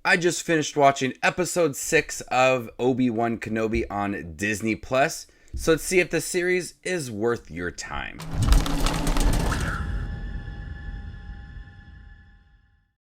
I just finished watching episode 6 of Obi-Wan Kenobi on Disney+, so let's see if the series is worth your time.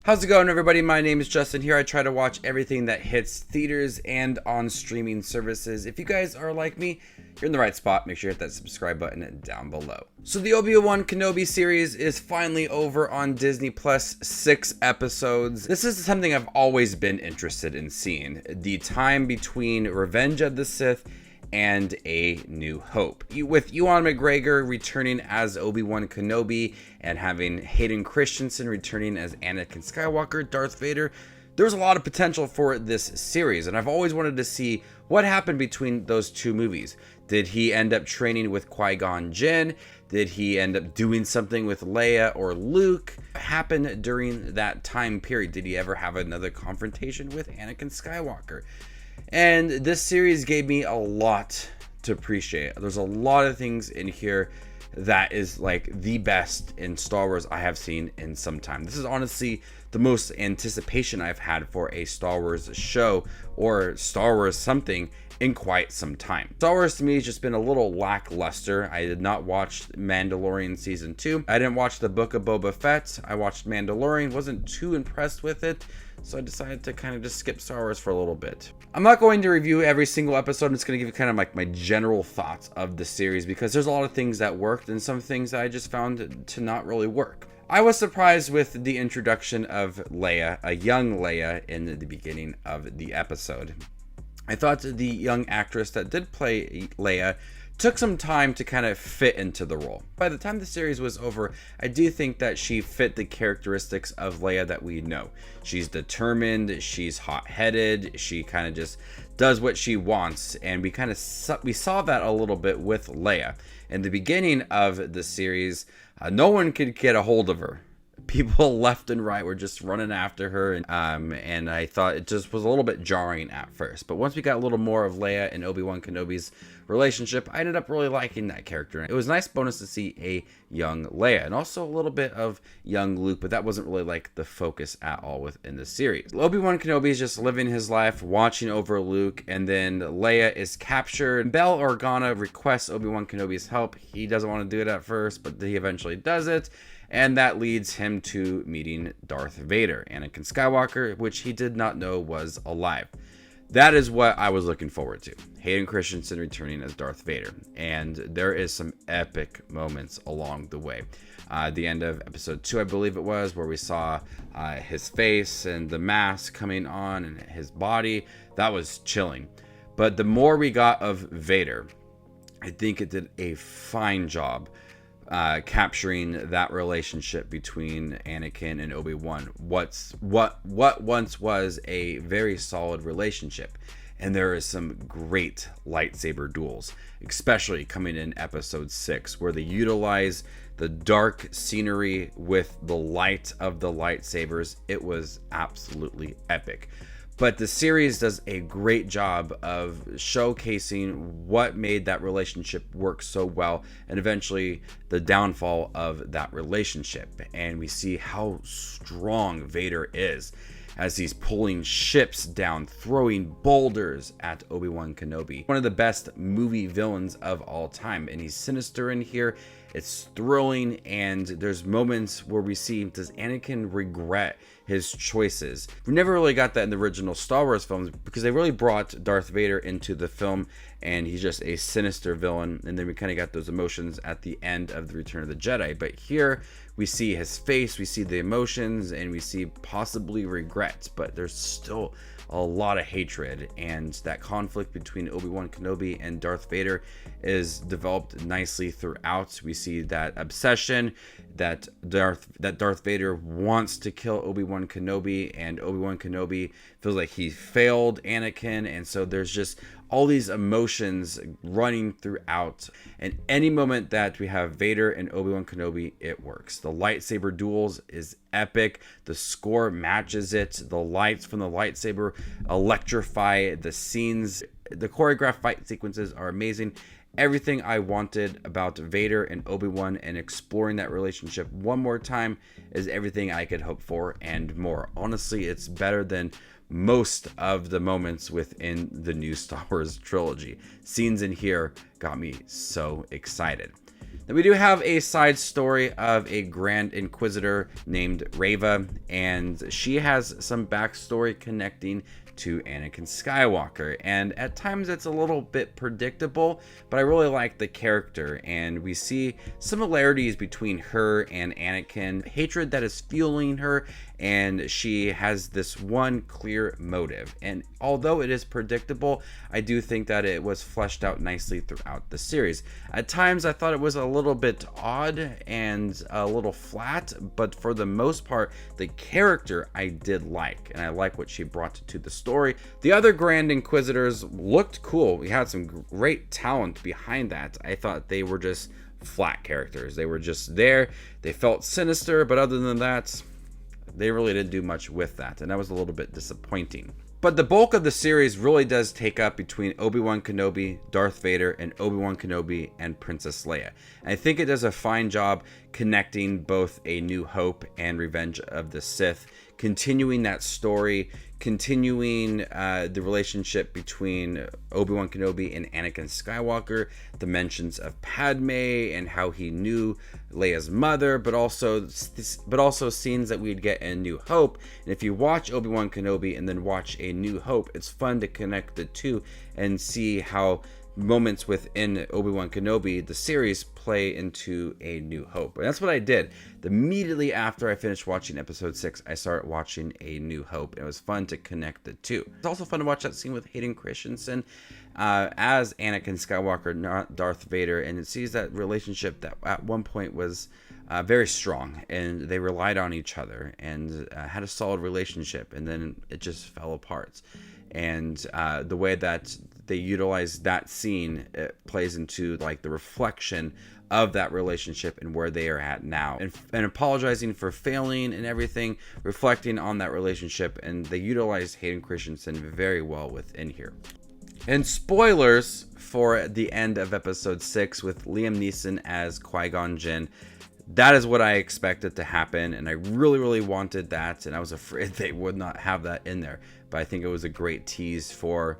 How's it going, everybody? My name is Justin here. I try to watch everything that hits theaters and on streaming services. If you guys are like me, you're in the right spot. Make sure you hit that subscribe button down below. So the Obi-Wan Kenobi series is finally over on Disney+, 6 episodes. This is something I've always been interested in seeing. The time between Revenge of the Sith and A New Hope. With Ewan McGregor returning as Obi-Wan Kenobi and having Hayden Christensen returning as Anakin Skywalker, Darth Vader, there's a lot of potential for this series, and I've always wanted to see what happened between those two movies. Did he end up training with Qui-Gon Jinn? Did he end up doing something with Leia or Luke? What happened during that time period? Did he ever have another confrontation with Anakin Skywalker? And this series gave me a lot to appreciate. There's a lot of things in here that is like the best in Star Wars I have seen in some time. This is honestly the most anticipation I've had for a Star Wars show or Star Wars something in quite some time. Star Wars to me has just been a little lackluster. I did not watch Mandalorian season 2. I didn't watch the Book of Boba Fett. I watched Mandalorian, wasn't too impressed with it. So I decided to kind of just skip Star Wars for a little bit. I'm not going to review every single episode. I'm just going to give you kind of like my general thoughts of the series because there's a lot of things that worked and some things that I just found to not really work. I was surprised with the introduction of Leia, a young Leia, in the beginning of the episode. I thought the young actress that did play Leia took some time to kind of fit into the role. By the time the series was over, I do think that she fit the characteristics of Leia that we know. She's determined, she's hot-headed, she kind of just does what she wants, and we saw that a little bit with Leia. In the beginning of the series, no one could get a hold of her. People left and right were just running after her, and I thought it just was a little bit jarring at first. But once we got a little more of Leia and Obi-Wan Kenobi's relationship, I ended up really liking that character. It was a nice bonus to see a young Leia and also a little bit of young Luke, but that wasn't really like the focus at all within the series. Obi-Wan Kenobi is just living his life, watching over Luke, and then Leia is captured. Bail Organa requests Obi-Wan Kenobi's help. He doesn't want to do it at first, but he eventually does it. And that leads him to meeting Darth Vader, Anakin Skywalker, which he did not know was alive. That is what I was looking forward to. Hayden Christensen returning as Darth Vader. And there is some epic moments along the way. The end of episode 2, I believe it was, where we saw his face and the mask coming on and his body. That was chilling. But the more we got of Vader, I think it did a fine job capturing that relationship between Anakin and Obi-Wan. What once was a very solid relationship. And there is some great lightsaber duels, especially coming in episode 6, where they utilize the dark scenery with the light of the lightsabers. It was absolutely epic. But the series does a great job of showcasing what made that relationship work so well and eventually the downfall of that relationship. And we see how strong Vader is as he's pulling ships down, throwing boulders at Obi-Wan Kenobi. One of the best movie villains of all time. And he's sinister in here. It's thrilling, and there's moments where we see, does Anakin regret his choices? We never really got that in the original Star Wars films because they really brought Darth Vader into the film, and he's just a sinister villain, and then we kind of got those emotions at the end of the Return of the Jedi. But here, we see his face, we see the emotions, and we see possibly regret, but there's still a lot of hatred, and that conflict between Obi-Wan Kenobi and Darth Vader is developed nicely throughout. We see that obsession that Darth Vader wants to kill Obi-Wan Kenobi, and Obi-Wan Kenobi feels like he failed Anakin, and so there's just all these emotions running throughout. And any moment that we have Vader and Obi-Wan Kenobi, it works. The lightsaber duels is epic. The score matches it. The lights from the lightsaber electrify the scenes. The choreographed fight sequences are amazing. everything I wanted about Vader and Obi-Wan, and exploring that relationship one more time is everything I could hope for and more. Honestly, it's better than most of the moments within the new Star Wars trilogy. Scenes in here got me so excited. Then we do have a side story of a Grand Inquisitor named Reva, and she has some backstory connecting to Anakin Skywalker, and at times it's a little bit predictable, but I really like the character, and we see similarities between her and Anakin, hatred that is fueling her, and she has this one clear motive. And although it is predictable, I do think that it was fleshed out nicely throughout the series. At times I thought it was a little bit odd and a little flat, but for the most part the character I did like, and I like what she brought to the story. The other Grand Inquisitors looked cool. We had some great talent behind that. I thought they were just flat characters. They were just there. They felt sinister, but other than that, they really didn't do much with that, and that was a little bit disappointing. But the bulk of the series really does take up between Obi-Wan Kenobi, Darth Vader, and Obi-Wan Kenobi and Princess Leia. And I think it does a fine job connecting both A New Hope and Revenge of the Sith, continuing that story, continuing the relationship between Obi-Wan Kenobi and Anakin Skywalker, the mentions of Padme and how he knew Leia's mother, but also scenes that we'd get in New Hope. And if you watch Obi-Wan Kenobi and then watch A New Hope, it's fun to connect the two and see how moments within Obi-Wan Kenobi, the series, play into A New Hope. And that's what I did. Immediately after I finished watching episode 6, I started watching A New Hope. And it was fun to connect the two. It's also fun to watch that scene with Hayden Christensen as Anakin Skywalker, not Darth Vader. And it sees that relationship that at one point was very strong, and they relied on each other and had a solid relationship, and then it just fell apart. And the way that they utilize that scene, it plays into like the reflection of that relationship and where they are at now, and apologizing for failing and everything, reflecting on that relationship. And they utilize Hayden Christensen very well within here. And spoilers for the end of episode 6 with Liam Neeson as Qui-Gon Jinn. That is what I expected to happen, and I really wanted that, and I was afraid they would not have that in there. But I think it was a great tease for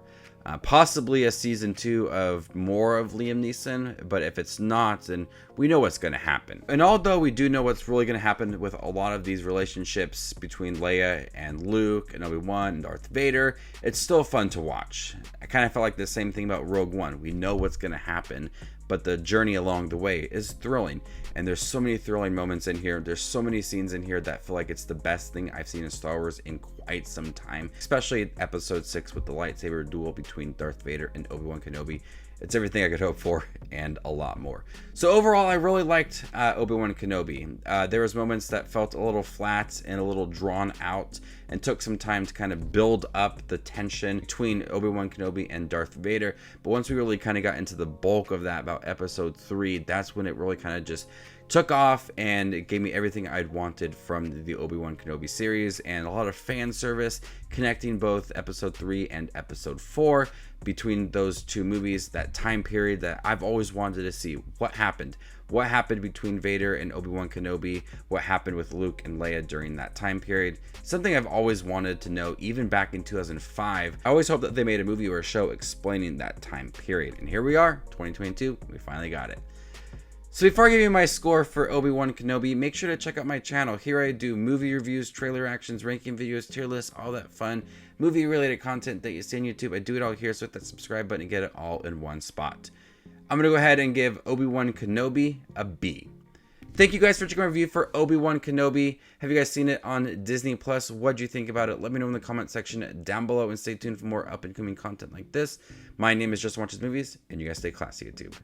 possibly a season 2 of more of Liam Neeson. But if it's not, then we know what's going to happen. And although we do know what's really going to happen with a lot of these relationships between Leia and Luke and Obi-Wan and Darth Vader, it's still fun to watch. I kind of felt like the same thing about Rogue One. We know what's going to happen, but the journey along the way is thrilling. And there's so many thrilling moments in here. There's so many scenes in here that feel like it's the best thing I've seen in Star Wars in quite some time, especially episode 6 with the lightsaber duel between Darth Vader and Obi-Wan Kenobi. It's everything I could hope for and a lot more. So overall, I really liked Obi-Wan Kenobi. There was moments that felt a little flat and a little drawn out, and took some time to kind of build up the tension between Obi-Wan Kenobi and Darth Vader. But once we really kind of got into the bulk of that, about episode 3, that's when it really kind of just took off, and it gave me everything I'd wanted from the Obi-Wan Kenobi series, and a lot of fan service connecting both episode 3 and episode 4 between those two movies, that time period that I've always wanted to see. What happened between Vader and Obi-Wan Kenobi? What happened with Luke and Leia during that time period? Something I've always wanted to know, even back in 2005. I always hoped that they made a movie or a show explaining that time period, and here we are, 2022, we finally got it. So before I give you my score for Obi-Wan Kenobi, make sure to check out my channel. Here I do movie reviews, trailer reactions, ranking videos, tier lists, all that fun movie related content that you see on YouTube. I do it all here, so hit that subscribe button and get it all in one spot. I'm going to go ahead and give Obi-Wan Kenobi a B. Thank you guys for checking my review for Obi-Wan Kenobi. Have you guys seen it on Disney Plus? What'd you think about it? Let me know in the comment section down below, and stay tuned for more up and coming content like this. My name is Just Watches Movies, and you guys stay classy, YouTube.